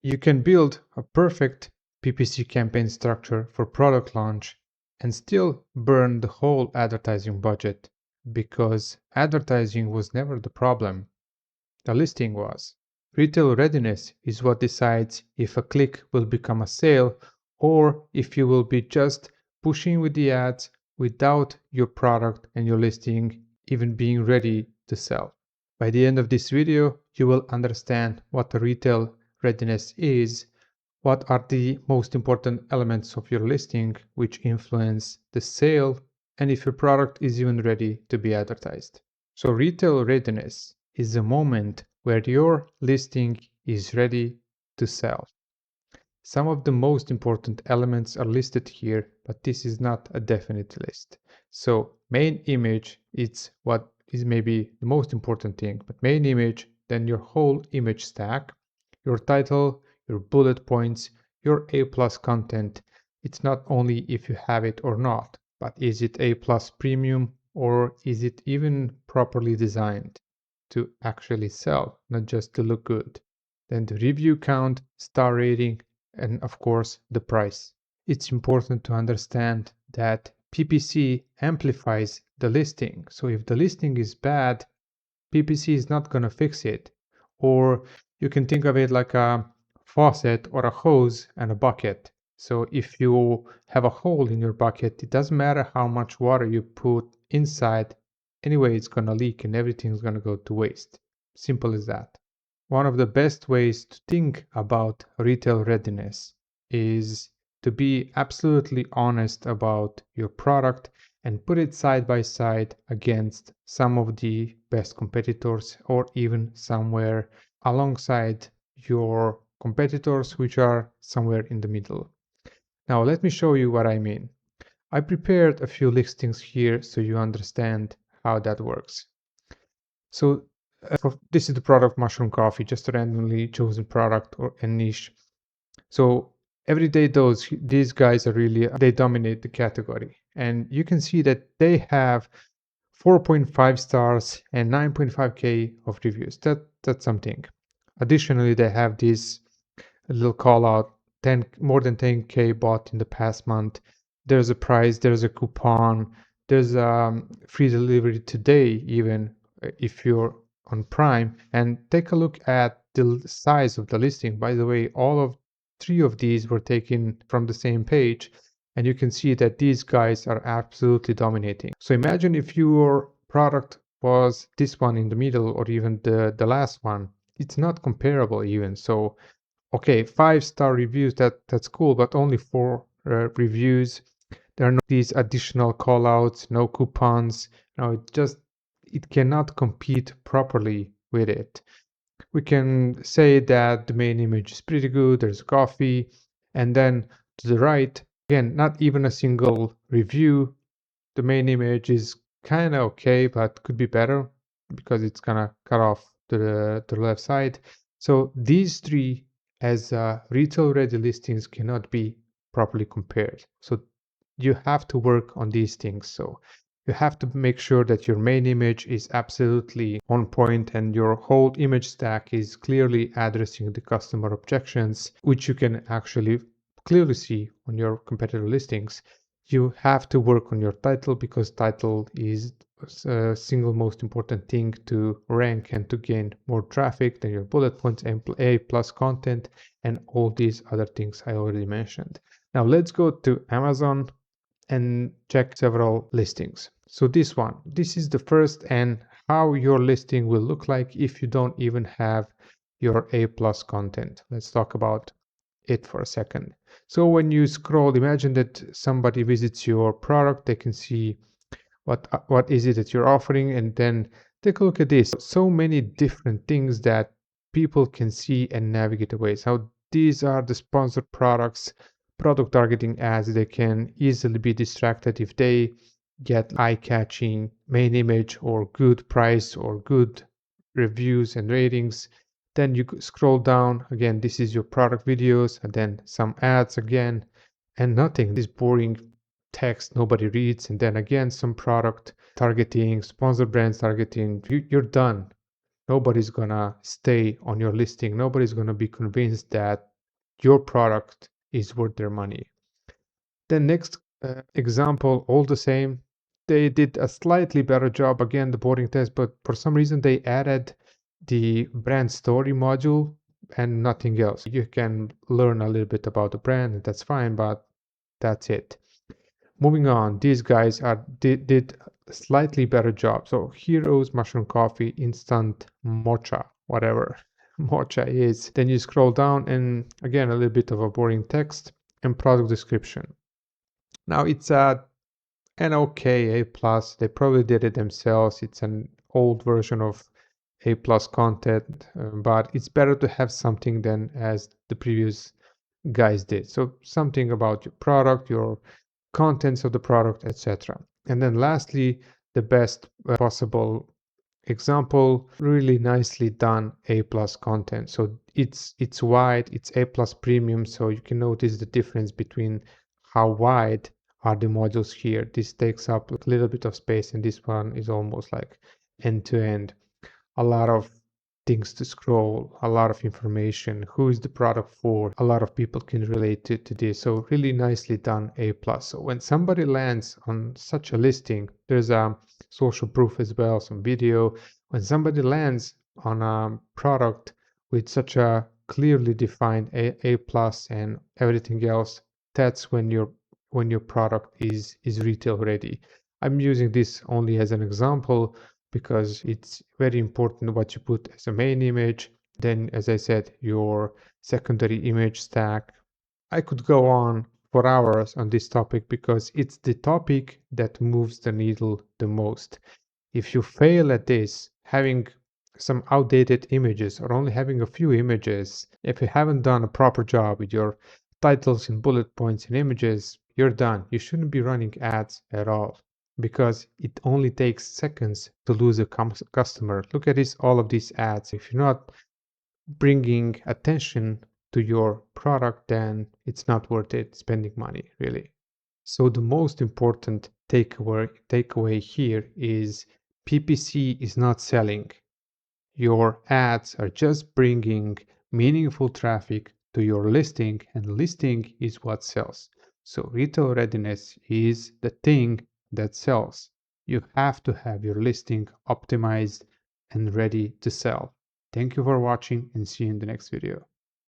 You can build a perfect PPC campaign structure for product launch and still burn the whole advertising budget because advertising was never the problem. The listing was. Retail readiness is what decides if a click will become a sale or if you will be just pushing with the ads without your product and your listing even being ready to sell. By the end of this video, you will understand what the retail readiness is, what are the most important elements of your listing which influence the sale, and if your product is even ready to be advertised. So retail readiness is the moment where your listing is ready to sell. Some of the most important elements are listed here, but this is not a definite list. So main image is what is maybe the most important thing, but main image, then your whole image stack, your title, your bullet points, your A+ content. It's not only if you have it or not, but is it A+ premium or is it even properly designed to actually sell, not just to look good. Then the review count, star rating, and of course the price. It's important to understand that PPC amplifies the listing. So if the listing is bad, PPC is not going to fix it. Or you can think of it like a faucet or a hose and a bucket. So if you have a hole in your bucket, it doesn't matter how much water you put inside, anyway it's going to leak and everything's going to go to waste. Simple as that. One of the best ways to think about retail readiness is to be absolutely honest about your product and put it side by side against some of the best competitors or even somewhere alongside your competitors which are somewhere in the middle. Now let me show you what I mean. I prepared a few listings here so you understand how that works. So this is the product mushroom coffee, just a randomly chosen product or a niche. So everyday these guys are really, they dominate the category. And you can see that they have 4.5 stars and 9.5K of reviews. That's something. Additionally, they have this little call out, more than 10K bought in the past month. There's a price, there's a coupon, there's free delivery today even if you're on Prime. And take a look at the size of the listing. By the way, all of 3 of these were taken from the same page, and you can see that these guys are absolutely dominating. So imagine if your product was this one in the middle or even the last one. It's not comparable even. So okay, 5-star reviews, that's cool, but only 4 reviews. There are no these additional callouts, no coupons. No, it cannot compete properly with it. We can say that the main image is pretty good, there's coffee, and then to the right, again, not even a single review. The main image is kind of okay, but could be better because it's gonna cut off to the left side. So these 3 as retail ready listings cannot be properly compared. So you have to work on these things. So you have to make sure that your main image is absolutely on point and your whole image stack is clearly addressing the customer objections, which you can actually clearly see on your competitor listings. You have to work on your title because title is a single most important thing to rank and to gain more traffic than your bullet points and A+ content and all these other things I already mentioned. Now let's go to Amazon and check several listings. So this is the first, and how your listing will look like if you don't even have your A+ content. Let's talk about it for a second. So when you scroll, imagine that somebody visits your product, they can see what is it that you're offering, and then take a look at this. So many different things that people can see and navigate away. So these are the sponsored products, product targeting ads. They can easily be distracted if they get eye-catching main image or good price or good reviews and ratings. Then you scroll down again, this is your product videos, and then some ads again, and nothing, this boring text nobody reads, and then again some product targeting, sponsor brands targeting. You're done. Nobody's gonna stay on your listing. Nobody's gonna be convinced that your product is worth their money. The next example, all the same, they did a slightly better job, again, the boarding test, but for some reason they added the brand story module and nothing else. You can learn a little bit about the brand, and that's fine, but that's it. Moving on, these guys did a slightly better job. So Heroes Mushroom Coffee Instant Mocha, whatever mocha is. Then you scroll down and again a little bit of a boring text and product description. Now it's an okay A plus. They probably did it themselves. It's an old version of A plus content, but it's better to have something than as the previous guys did. So something about your product, your contents of the product, etc. And then lastly, the best possible example, really nicely done A plus content. So it's wide, it's A plus premium, so you can notice the difference between how wide are the modules here. This takes up a little bit of space, and this one is almost like end to end. A lot of things to scroll, a lot of information, who is the product for. A lot of people can relate to this. So really nicely done, A plus. So when somebody lands on such a listing, there's a social proof as well, some video. When somebody lands on a product with such a clearly defined A plus and everything else, that's when your product is retail ready. I'm using this only as an example because it's very important what you put as a main image. Then, as I said, your secondary image stack. I could go on for hours on this topic because it's the topic that moves the needle the most. If you fail at this, having some outdated images or only having a few images, if you haven't done a proper job with your titles and bullet points and images, you're done. You shouldn't be running ads at all because it only takes seconds to lose a customer. Look at this, all of these ads. If you're not bringing attention to your product, then it's not worth it spending money, really. So the most important takeaway here is PPC is not selling. Your ads are just bringing meaningful traffic to your listing, and listing is what sells. So retail readiness is the thing that sells. You have to have your listing optimized and ready to sell. Thank you for watching, and see you in the next video.